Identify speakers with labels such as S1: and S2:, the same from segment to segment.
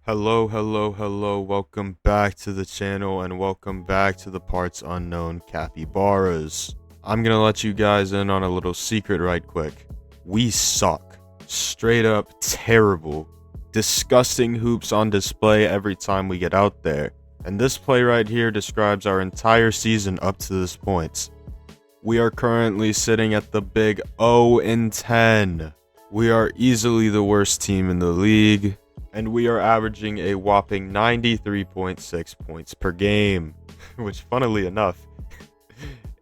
S1: Hello. Welcome back to the channel and welcome back to the Parts Unknown Capybaras. I'm gonna let you guys in on a little secret right quick. We suck. Straight up terrible. Disgusting hoops on display every time we get out there. And this play right here describes our entire season up to this point. We are currently sitting at the big 0-10. We are easily the worst team in the league. And we are averaging a whopping 93.6 points per game, which funnily enough,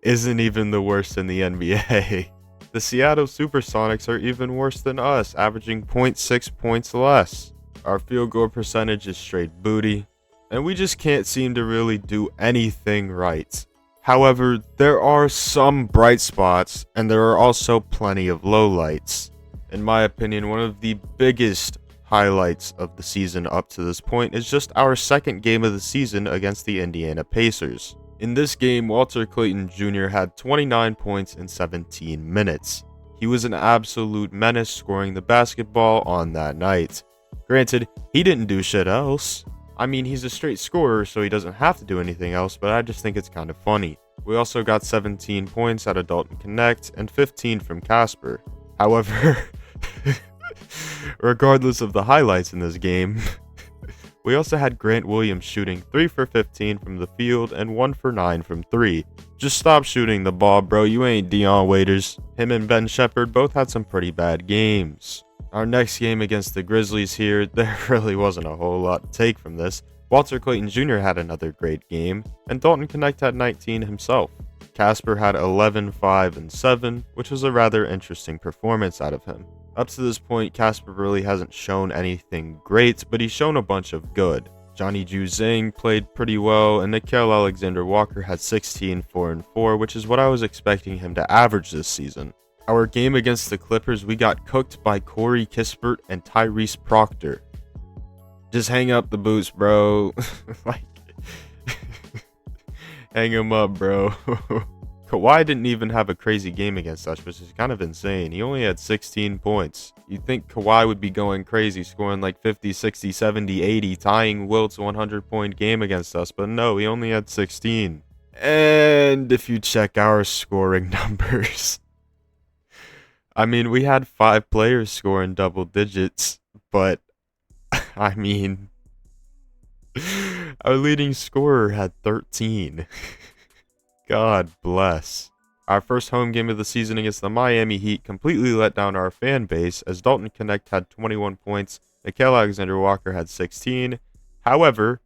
S1: isn't even the worst in the NBA. The Seattle Supersonics are even worse than us, averaging 0.6 points less. Our field goal percentage is straight booty, and we just can't seem to really do anything right. However, there are some bright spots, and there are also plenty of lowlights. In my opinion, one of the biggest highlights of the season up to this point is just our second game of the season against the Indiana Pacers. In this game, Walter Clayton Jr. had 29 points in 17 minutes. He was an absolute menace scoring the basketball on that night. Granted, he didn't do shit else. I mean, he's a straight scorer, so he doesn't have to do anything else, but I just think it's kind of funny. We also got 17 points out of Dalton Knecht and 15 from Casper. However, regardless of the highlights in this game, we also had Grant Williams shooting 3 for 15 from the field and 1 for 9 from 3. Just stop shooting the ball, bro. You ain't Dion Waiters. Him and Ben Sheppard both had some pretty bad games. Our next game against the Grizzlies here, there really wasn't a whole lot to take from this. Walter Clayton Jr. had another great game, and Dalton Knecht had 19 himself. Casper had 11, 5, and 7, which was a rather interesting performance out of him. Up to this point, Casper really hasn't shown anything great, but he's shown a bunch of good. Johnny Juzang played pretty well, and Nickeil Alexander-Walker had 16, 4, and 4, which is what I was expecting him to average this season. Our game against the Clippers, we got cooked by Corey Kispert and Tyrese Proctor. Just hang up the boots, bro. Hang him up, bro. Kawhi didn't even have a crazy game against us, which is kind of insane. He only had 16 points. You'd think Kawhi would be going crazy, scoring like 50, 60, 70, 80, tying Wilt's 100-point game against us, but no, he only had 16. And if you check our scoring numbers, I mean, we had 5 players scoring double digits, but I mean, our leading scorer had 13. God bless. Our first home game of the season against the Miami Heat completely let down our fan base as Dalton Knecht had 21 points, Nickeil Alexander-Walker had 16. However,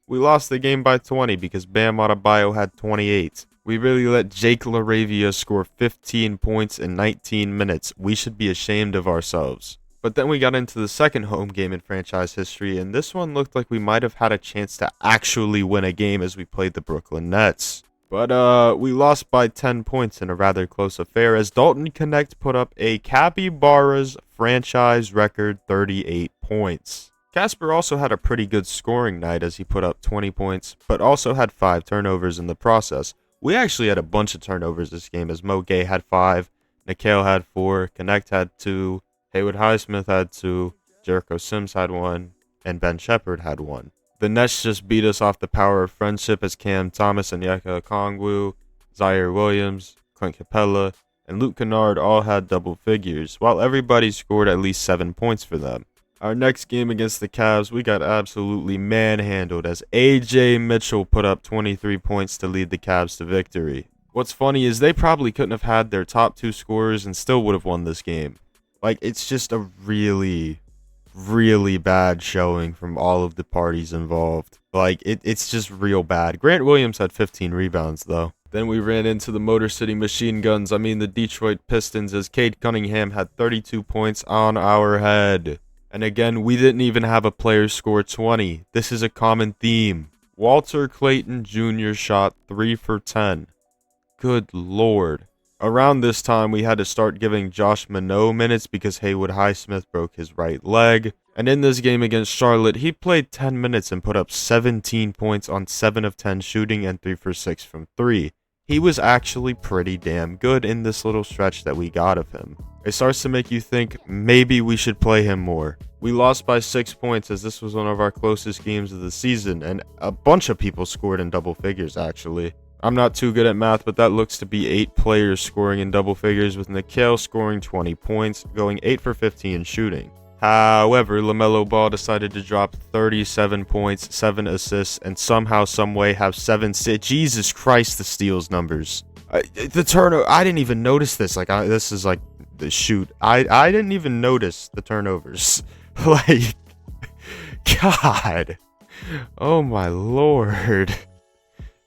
S1: we lost the game by 20 because Bam Adebayo had 28. We really let Jake LaRavia score 15 points in 19 minutes. We should be ashamed of ourselves. But then we got into the second home game in franchise history, and this one looked like we might have had a chance to actually win a game as we played the Brooklyn Nets. But we lost by 10 points in a rather close affair as Dalton Knecht put up a Capybaras franchise record 38 points. Casper also had a pretty good scoring night as he put up 20 points, but also had 5 turnovers in the process. We actually had a bunch of turnovers this game as Mo Gay had 5, Nickeil had 4, Knecht had 2, Haywood Highsmith had 2, Jericho Sims had 1, and Ben Sheppard had 1. The Nets just beat us off the power of friendship as Cam Thomas and Onyeka Okongwu, Zaire Williams, Clint Capella, and Luke Kennard all had double figures, while everybody scored at least 7 points for them. Our next game against the Cavs, we got absolutely manhandled as AJ Mitchell put up 23 points to lead the Cavs to victory. What's funny is they probably couldn't have had their top 2 scorers and still would have won this game. Like, it's just a really bad showing from all of the parties involved. Like, it's just real bad. Grant Williams had 15 rebounds, though. Then we ran into the Motor City Machine Guns, the Detroit Pistons, as Cade Cunningham had 32 points on our head. And again, we didn't even have a player score 20. This is a common theme. Walter Clayton Jr. shot 3 for 10. Good lord. Around this time, we had to start giving Josh Minot minutes because Haywood Highsmith broke his right leg. And in this game against Charlotte, he played 10 minutes and put up 17 points on 7 of 10 shooting and 3 for 6 from 3. He was actually pretty damn good in this little stretch that we got of him. It starts to make you think maybe we should play him more. We lost by 6 points as this was one of our closest games of the season, and a bunch of people scored in double figures actually. I'm not too good at math, but that looks to be 8 players scoring in double figures, with Nickeil scoring 20 points, going 8 for 50 shooting. However, LaMelo Ball decided to drop 37 points, 7 assists, and somehow, someway have 7 Jesus Christ, the steals numbers. The turnover, I didn't even notice this. This is like the shoot. I didn't even notice the turnovers. Like, God. Oh my lord.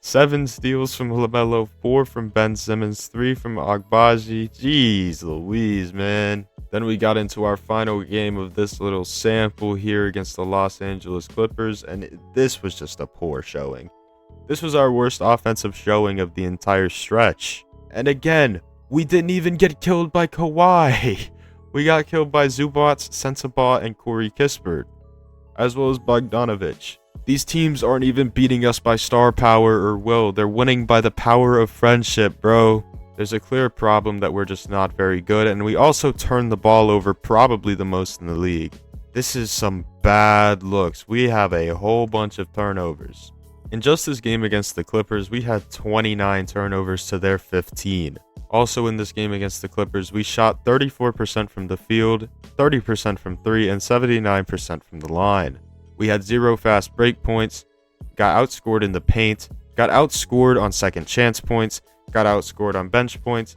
S1: 7 steals from LaMelo, 4 from Ben Simmons, 3 from Agbaji. Jeez Louise, man. Then we got into our final game of this little sample here against the Los Angeles Clippers, and this was just a poor showing. This was our worst offensive showing of the entire stretch. And again, we didn't even get killed by Kawhi. We got killed by Zubac, Sensabaugh, and Corey Kispert, as well as Bogdanovic. These teams aren't even beating us by star power or will. They're winning by the power of friendship, bro. There's a clear problem that we're just not very good, and we also turn the ball over probably the most in the league. This is some bad looks. We have a whole bunch of turnovers. In just this game against the Clippers, we had 29 turnovers to their 15. Also in this game against the Clippers, we shot 34% from the field, 30% from 3, and 79% from the line. We had 0 fast break points, got outscored in the paint, got outscored on second chance points, got outscored on bench points.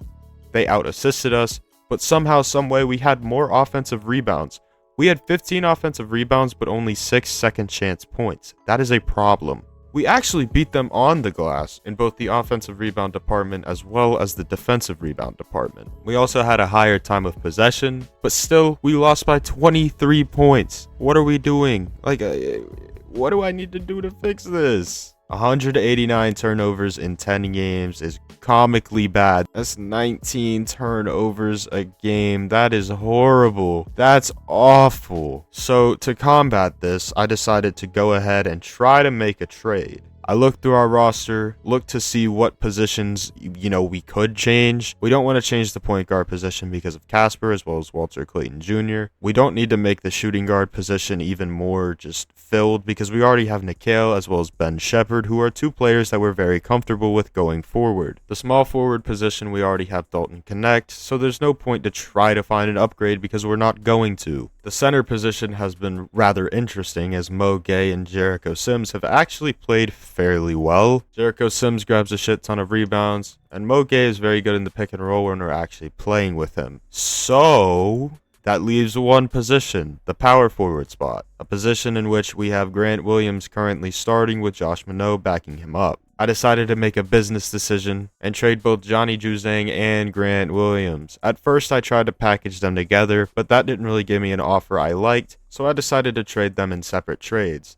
S1: They out-assisted us, but somehow, someway, we had more offensive rebounds. We had 15 offensive rebounds, but only 6 second chance points. That is a problem. We actually beat them on the glass in both the offensive rebound department as well as the defensive rebound department. We also had a higher time of possession, but still, we lost by 23 points. What are we doing? What do I need to do to fix this? 189 turnovers in 10 games is comically bad. That's 19 turnovers a game. That is horrible. That's awful. So to combat this, I decided to go ahead and try to make a trade. I looked through our roster, looked to see what positions, we could change. We don't want to change the point guard position because of Casper as well as Walter Clayton Jr. We don't need to make the shooting guard position even more just filled because we already have Nickeil as well as Ben Shepherd, who are 2 players that we're very comfortable with going forward. The small forward position, we already have Dalton Connect, so there's no point to try to find an upgrade because we're not going to. The center position has been rather interesting as Mo Gay and Jericho Sims have actually played fairly well. Jericho Sims grabs a shit ton of rebounds, and Mo Gay is very good in the pick and roll when we're actually playing with him. So that leaves one position, the power forward spot, a position in which we have Grant Williams currently starting with Josh Minot backing him up. I decided to make a business decision and trade both Johnny Juzang and Grant Williams. At first I tried to package them together, but that didn't really give me an offer I liked, so I decided to trade them in separate trades.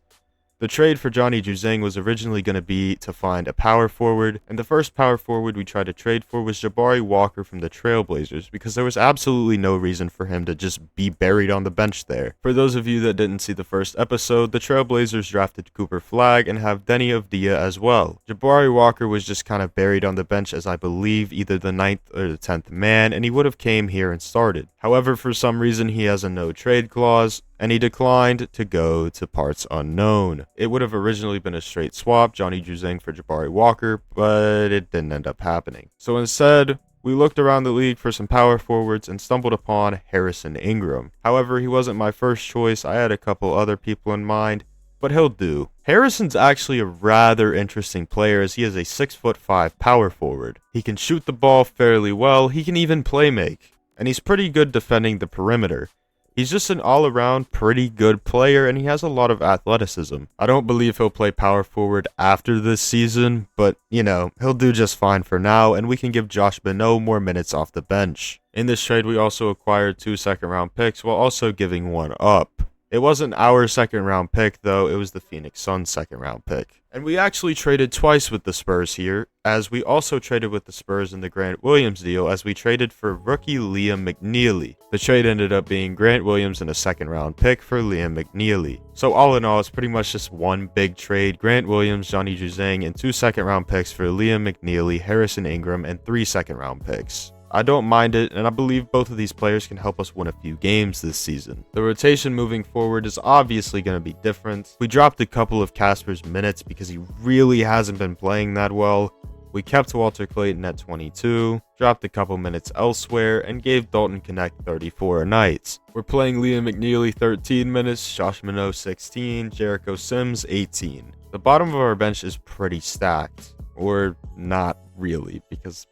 S1: The trade for Johnny Juzang was originally going to be to find a power forward, and the first power forward we tried to trade for was Jabari Walker from the Trailblazers, because there was absolutely no reason for him to just be buried on the bench there. For those of you that didn't see the first episode, the Trailblazers drafted Cooper Flagg and have Denny Avdia as well. Jabari Walker was just kind of buried on the bench as I believe either the 9th or the 10th man, and he would have came here and started. However, for some reason he has a no trade clause, and he declined to go to parts unknown. It would have originally been a straight swap, Johnny Juzang for Jabari Walker, but it didn't end up happening. So instead, we looked around the league for some power forwards and stumbled upon Harrison Ingram. However, he wasn't my first choice. I had a couple other people in mind, but he'll do. Harrison's actually a rather interesting player as he is a 6'5" power forward. He can shoot the ball fairly well, he can even play make, and he's pretty good defending the perimeter. He's just an all-around pretty good player, and he has a lot of athleticism. I don't believe he'll play power forward after this season, but, he'll do just fine for now, and we can give Josh Minot more minutes off the bench. In this trade, we also acquired 2 second-round picks, while also giving 1 up. It wasn't our second-round pick, though. It was the Phoenix Suns' second-round pick. And we actually traded twice with the Spurs here, as we also traded with the Spurs in the Grant Williams deal, as we traded for rookie Liam McNeely. The trade ended up being Grant Williams and a second-round pick for Liam McNeely. So all in all, it's pretty much just one big trade. Grant Williams, Johnny Juzang, and 2 second-round picks for Liam McNeely, Harrison Ingram, and 3 second-round picks. I don't mind it, and I believe both of these players can help us win a few games this season. The rotation moving forward is obviously going to be different. We dropped a couple of Casper's minutes because he really hasn't been playing that well. We kept Walter Clayton at 22, dropped a couple minutes elsewhere, and gave Dalton Connect 34 a night. We're playing Liam McNeely 13 minutes, Josh Minot 16, Jericho Sims 18. The bottom of our bench is pretty stacked. Or not really, because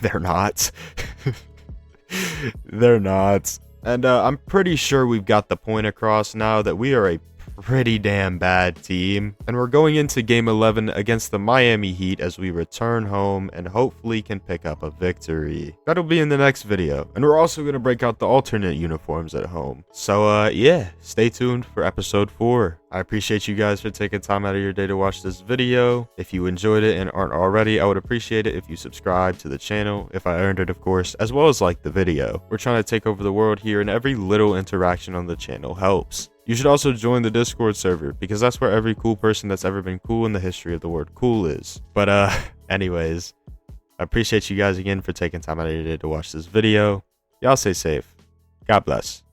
S1: they're not. They're not. And I'm pretty sure we've got the point across now that we are a pretty damn bad team. And we're going into Game 11 against the Miami Heat as we return home and hopefully can pick up a victory. That'll be in the next video. And we're also going to break out the alternate uniforms at home. So yeah, stay tuned for episode 4. I appreciate you guys for taking time out of your day to watch this video. If you enjoyed it and aren't already, I would appreciate it if you subscribe to the channel, if I earned it of course, as well as like the video. We're trying to take over the world here and every little interaction on the channel helps. You should also join the Discord server because that's where every cool person that's ever been cool in the history of the word cool is. But anyways, I appreciate you guys again for taking time out of your day to watch this video. Y'all stay safe. God bless.